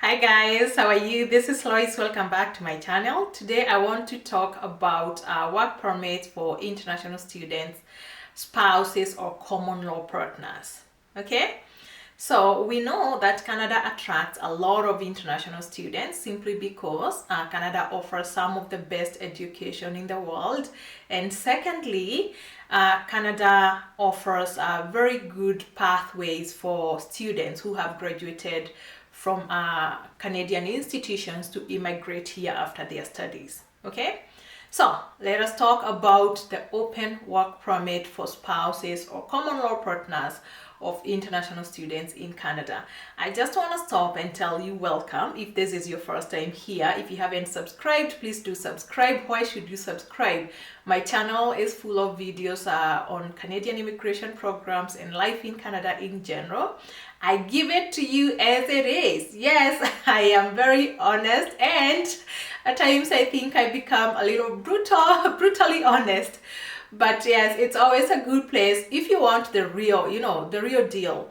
Hi guys, how are you? This is Lois. Welcome back to my channel. Today I want to talk about work permits for international students, spouses, or common law partners. Okay, so we know that Canada attracts a lot of international students simply because Canada offers some of the best education in the world, and secondly, Canada offers very good pathways for students who have graduated from Canadian institutions to immigrate here after their studies. Okay, so let us talk about the open work permit for spouses or common law partners of international students in Canada. I just want to stop and tell you welcome if this is your first time here. If you haven't subscribed, please do subscribe. Why should you subscribe? My channel is full of videos on Canadian immigration programs and life in Canada in general. I give it to you as it is. Yes, I am very honest, and at times I think I become a little brutally honest. But yes, it's always a good place if you want the real, the real deal,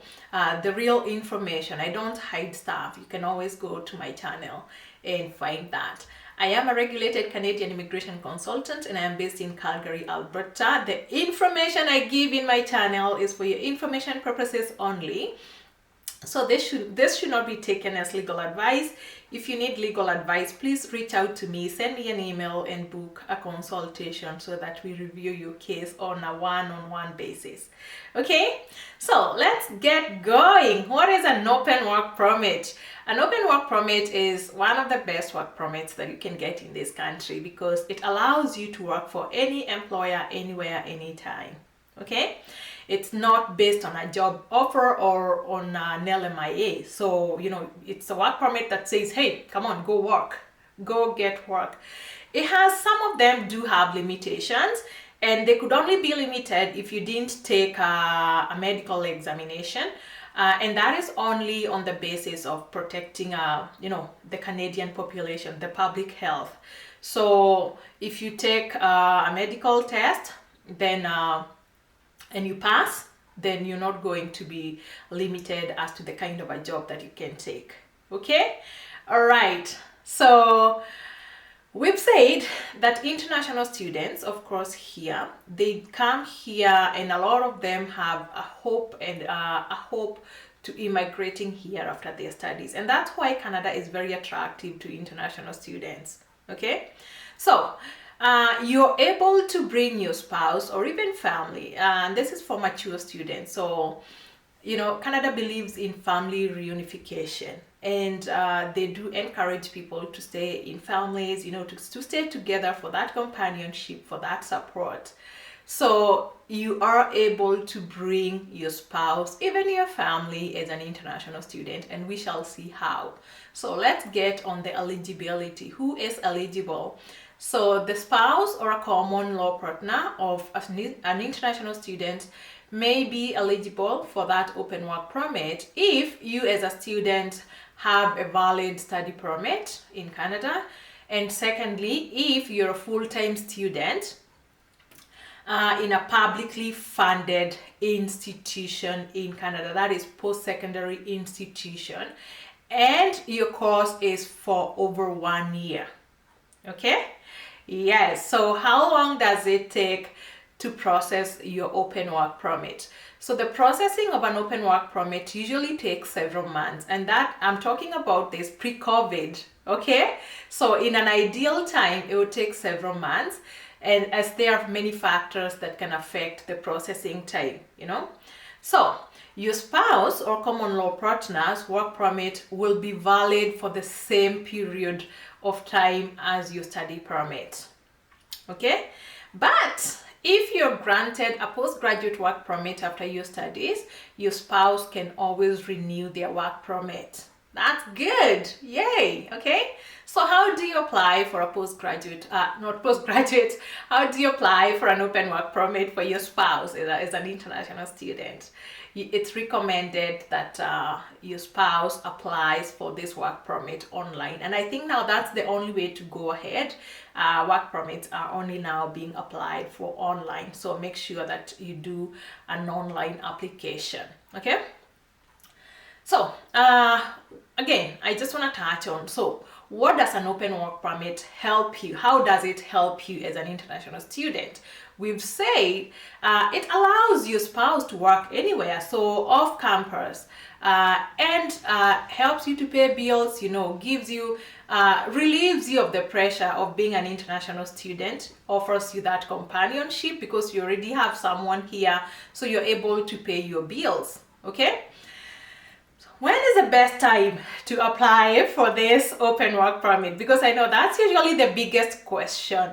the real information. I don't hide stuff. You can always go to my channel and find that. I am a regulated Canadian immigration consultant and I am based in Calgary, Alberta. The information I give in my channel is for your information purposes only. So this should not be taken as legal advice. If you need legal advice, please reach out to me, send me an email and book a consultation so that we review your case on a one-on-one basis. Okay, so let's get going. What is an open work permit? An open work permit is one of the best work permits that you can get in this country because it allows you to work for any employer, anywhere, anytime. Okay, it's not based on a job offer or on an LMIA. So, it's a work permit that says, hey, come on, go work, go get work. It has, some of them do have limitations, and they could only be limited if you didn't take a medical examination. And that is only on the basis of protecting, the Canadian population, the public health. So if you take a medical test, then and you pass, then you're not going to be limited as to the kind of a job that you can take. Okay, all right, so we've said that international students, of course, here they come here and a lot of them have a hope to immigrating here after their studies, and that's why Canada is very attractive to international students. Okay, so you're able to bring your spouse or even family, and this is for mature students. So, Canada believes in family reunification, and they do encourage people to stay in families, to stay together for that companionship, for that support. So you are able to bring your spouse, even your family, as an international student, and we shall see how. So let's get on the eligibility. Who is eligible? So the spouse or a common law partner of an international student may be eligible for that open work permit if you as a student have a valid study permit in Canada, and secondly, if you're a full-time student in a publicly funded institution in Canada, that is post-secondary institution, and your course is for over 1 year. Okay, yes. So how long does it take to process your open work permit? So the processing of an open work permit usually takes several months, and that I'm talking about this pre-COVID. Okay, so in an ideal time it would take several months, and as there are many factors that can affect the processing time, So your spouse or common law partner's work permit will be valid for the same period of time as your study permit. Okay, but if you're granted a postgraduate work permit after your studies, your spouse can always renew their work permit. That's good. Yay. Okay, so how do you apply for a how do you apply for an open work permit for your spouse as an international student? It's recommended that your spouse applies for this work permit online, and I think now that's the only way to go ahead. Work permits are only now being applied for online, so make sure that you do an online application. Okay, so again, I just want to touch on, so what does an open work permit help you? How does it help you as an international student? We've said it allows your spouse to work anywhere, so off campus, and helps you to pay bills, gives you, relieves you of the pressure of being an international student, offers you that companionship because you already have someone here, so you're able to pay your bills, okay? When is the best time to apply for this open work permit? Because I know that's usually the biggest question.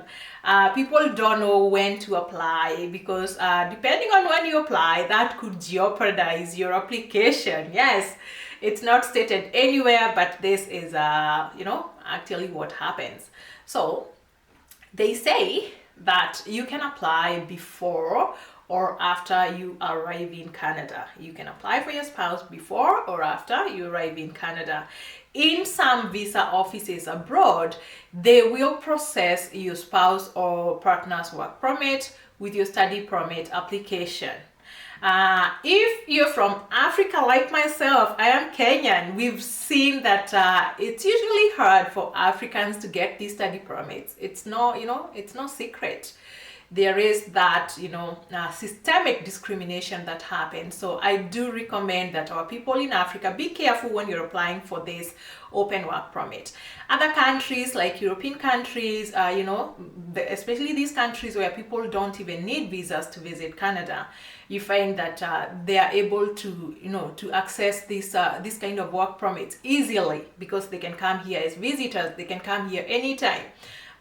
People don't know when to apply because depending on when you apply, that could jeopardize your application. Yes, it's not stated anywhere, but this is, actually what happens. So they say that you can apply before or after you arrive in Canada. You can apply for your spouse before or after you arrive in Canada. In some visa offices abroad, they will process your spouse or partner's work permit with your study permit application. If you're from Africa like myself, I am Kenyan, we've seen that it's usually hard for Africans to get these study permits. It's no secret. There is that, systemic discrimination that happens. So I do recommend that our people in Africa be careful when you're applying for this open work permit. Other countries like European countries, especially these countries where people don't even need visas to visit Canada, you find that they are able to access this kind of work permits easily because they can come here as visitors. They can come here anytime.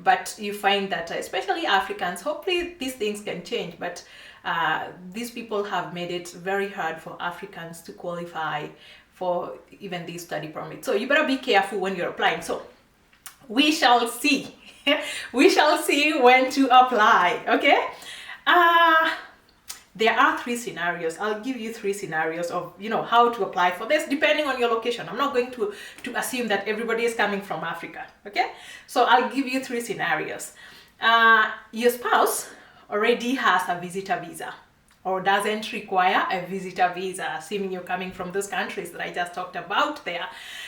But you find that especially Africans, hopefully these things can change, but these people have made it very hard for Africans to qualify for even these study permits. So you better be careful when you're applying. So we shall see. We shall see when to apply, okay? There are 3 scenarios. I'll give you 3 scenarios of, how to apply for this depending on your location. I'm not going to assume that everybody is coming from Africa, okay? So I'll give you 3 scenarios. Your spouse already has a visitor visa or doesn't require a visitor visa, assuming you're coming from those countries that I just talked about there.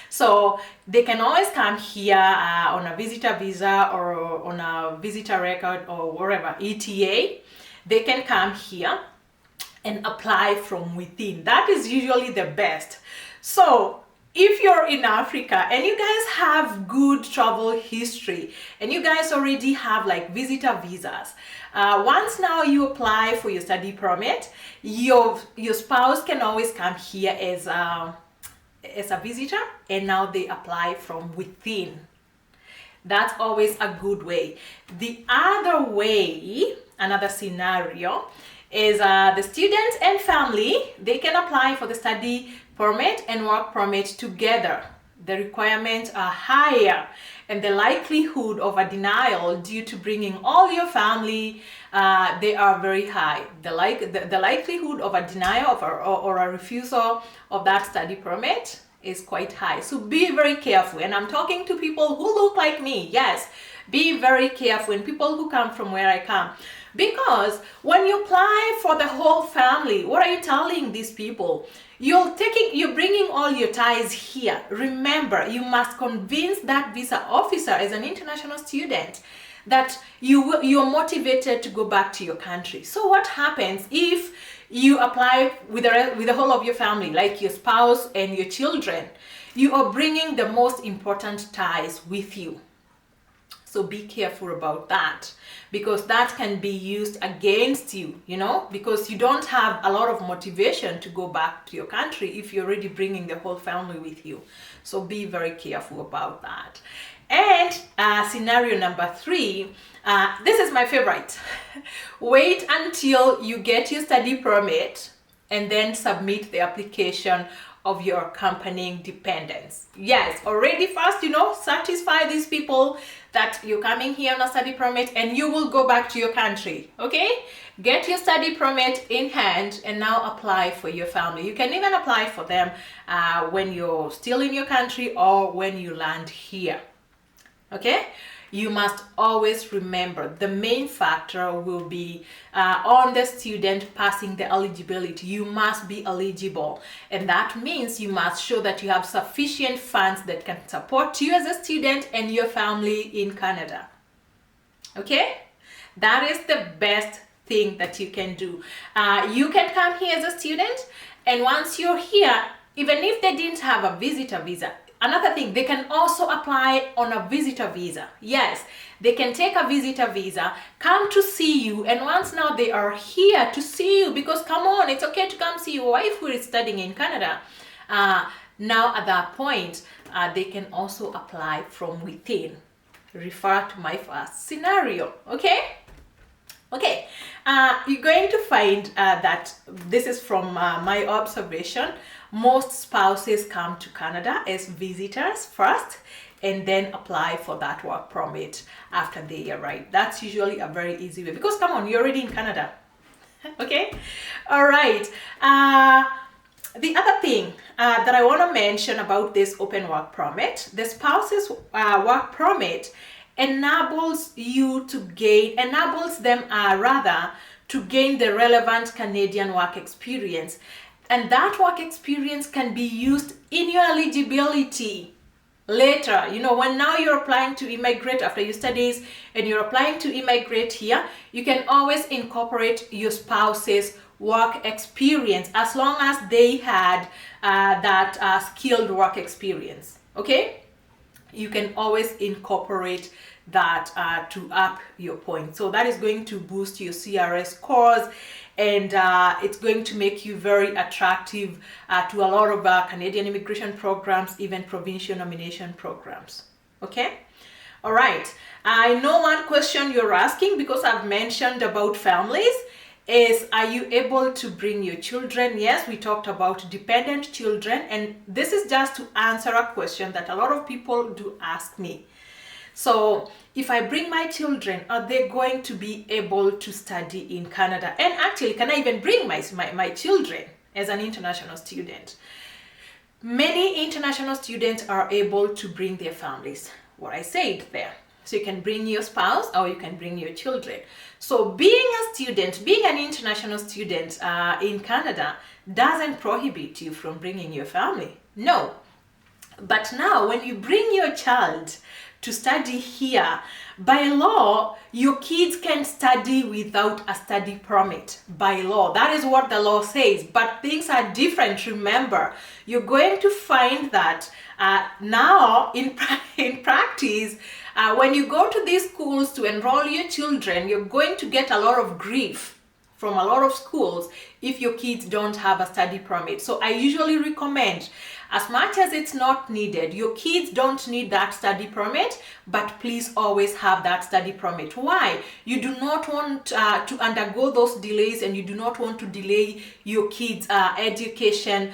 So they can always come here on a visitor visa or on a visitor record or wherever, ETA. They can come here and apply from within. That is usually the best. So if you're in Africa and you guys have good travel history and you guys already have like visitor visas, once now you apply for your study permit, your spouse can always come here as a visitor, and now they apply from within. That's always a good way. The other way, another scenario, is the students and family, they can apply for the study permit and work permit together. The requirements are higher and the likelihood of a denial due to bringing all your family, they are very high. The likelihood of a denial or a refusal of that study permit is quite high. So be very careful. And I'm talking to people who look like me. Yes, be very careful, and people who come from where I come. Because when you apply for the whole family, what are you telling these people? You're bringing all your ties here. Remember, you must convince that visa officer as an international student that you're motivated to go back to your country. So what happens if you apply with the whole of your family, like your spouse and your children? You are bringing the most important ties with you. So be careful about that, because that can be used against you, because you don't have a lot of motivation to go back to your country if you're already bringing the whole family with you. So be very careful about that. And scenario number 3, this is my favorite. Wait until you get your study permit and then submit the application of your accompanying dependents. Yes, already first, satisfy these people that you're coming here on a study permit and you will go back to your country, okay? Get your study permit in hand and now apply for your family. You can even apply for them when you're still in your country or when you land here. Okay, you must always remember the main factor will be on the student passing the eligibility. You must be eligible, and that means you must show that you have sufficient funds that can support you as a student and your family in Canada. Okay, that is the best thing that you can do. You can come here as a student, and once you're here, even if they didn't have a visitor visa, another thing, they can also apply on a visitor visa. Yes, they can take a visitor visa, come to see you, and once now they are here to see you, because come on, it's okay to come see your wife who is studying in Canada. Now at that point, they can also apply from within. Refer to my first scenario. Okay, you're going to find that this is from my observation. Most spouses come to Canada as visitors first and then apply for that work permit after they arrive. That's usually a very easy way, because come on, you're already in Canada. Okay, all right. The other thing that I want to mention about this open work permit, the spouse's work permit enables them to gain the relevant Canadian work experience, and that work experience can be used in your eligibility later. You know, when now you're applying to immigrate after your studies and you're applying to immigrate here, you can always incorporate your spouse's work experience as long as they had that skilled work experience. Okay, you can always incorporate that to up your point. So that is going to boost your CRS scores, and it's going to make you very attractive to a lot of Canadian immigration programs, even provincial nomination programs. Okay, all right. I know one question you're asking, because I've mentioned about families, is, are you able to bring your children? Yes, we talked about dependent children, and this is just to answer a question that a lot of people do ask me. So if I bring my children, are they going to be able to study in Canada? And actually, can I even bring my children as an international student? Many international students are able to bring their families, what I said there. So you can bring your spouse or you can bring your children. So being a student, being an international student in Canada doesn't prohibit you from bringing your family. No. But now when you bring your child to study here, by law, your kids can study without a study permit. By law, that is what the law says. But things are different. Remember, you're going to find that now in practice, when you go to these schools to enroll your children, you're going to get a lot of grief from a lot of schools if your kids don't have a study permit. So I usually recommend, as much as it's not needed, your kids don't need that study permit, but please always have that study permit. Why? You do not want to undergo those delays, and you do not want to delay your kids' education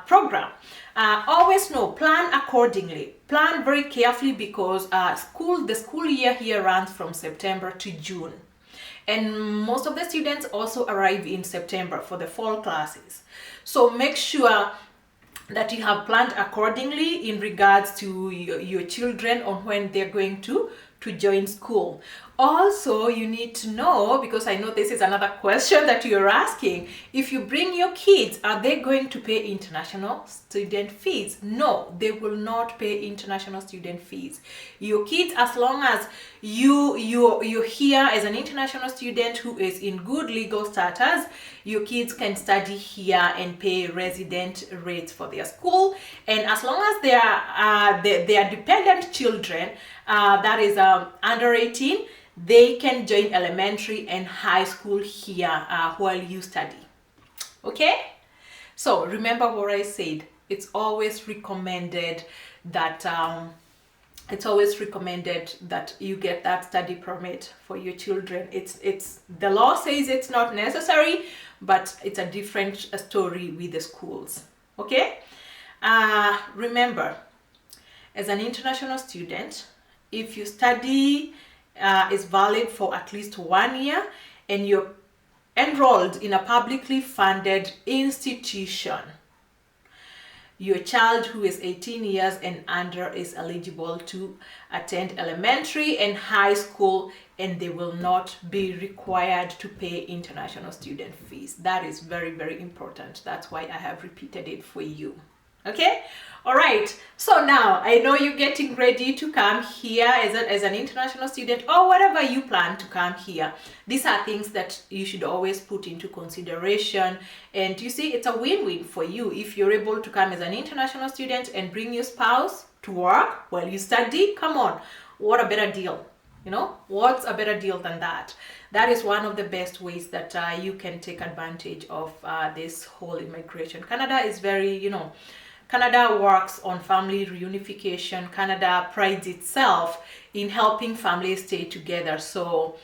program. Always know, plan accordingly. Plan very carefully, because the school year here runs from September to June. And most of the students also arrive in September for the fall classes. So make sure that you have planned accordingly in regards to your children on when they're going to join school. Also, you need to know, because I know this is another question that you're asking, if you bring your kids, are they going to pay international student fees? No, they will not pay international student fees. Your kids, as long as you're here as an international student who is in good legal status, your kids can study here and pay resident rates for their school. And as long as they are dependent children, that is under 18, they can join elementary and high school here while you study. Okay, so remember what I said. It's always recommended that you get that study permit for your children. It's the law says it's not necessary, but it's a different story with the schools. Okay, remember, as an international student, if you study is valid for at least 1 year and you're enrolled in a publicly funded institution, your child who is 18 years and under is eligible to attend elementary and high school, and they will not be required to pay international student fees. That is very, very important. That's why I have repeated it for you. Okay, all right, so now I know you're getting ready to come here as an international student, or whatever you plan to come here. These are things that you should always put into consideration, and you see, it's a win-win for you if you're able to come as an international student and bring your spouse to work while you study. Come on, what a better deal. You know, what's a better deal than that? That is one of the best ways that you can take advantage of this whole immigration. Canada is very, Canada works on family reunification. Canada prides itself in helping families stay together. So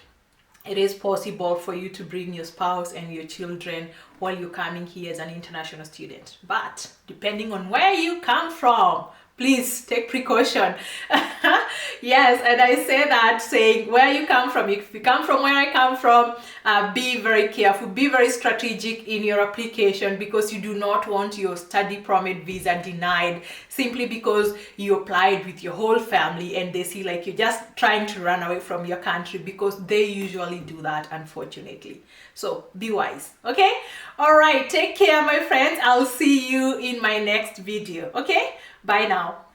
it is possible for you to bring your spouse and your children while you're coming here as an international student. But depending on where you come from, please take precaution. Yes, and I say that saying where you come from. If you come from where I come from, be very careful, be very strategic in your application, because you do not want your study permit visa denied simply because you applied with your whole family and they see like you're just trying to run away from your country, because they usually do that, unfortunately. So be wise, okay? All right, take care, my friends. I'll see you in my next video, okay? Bye now.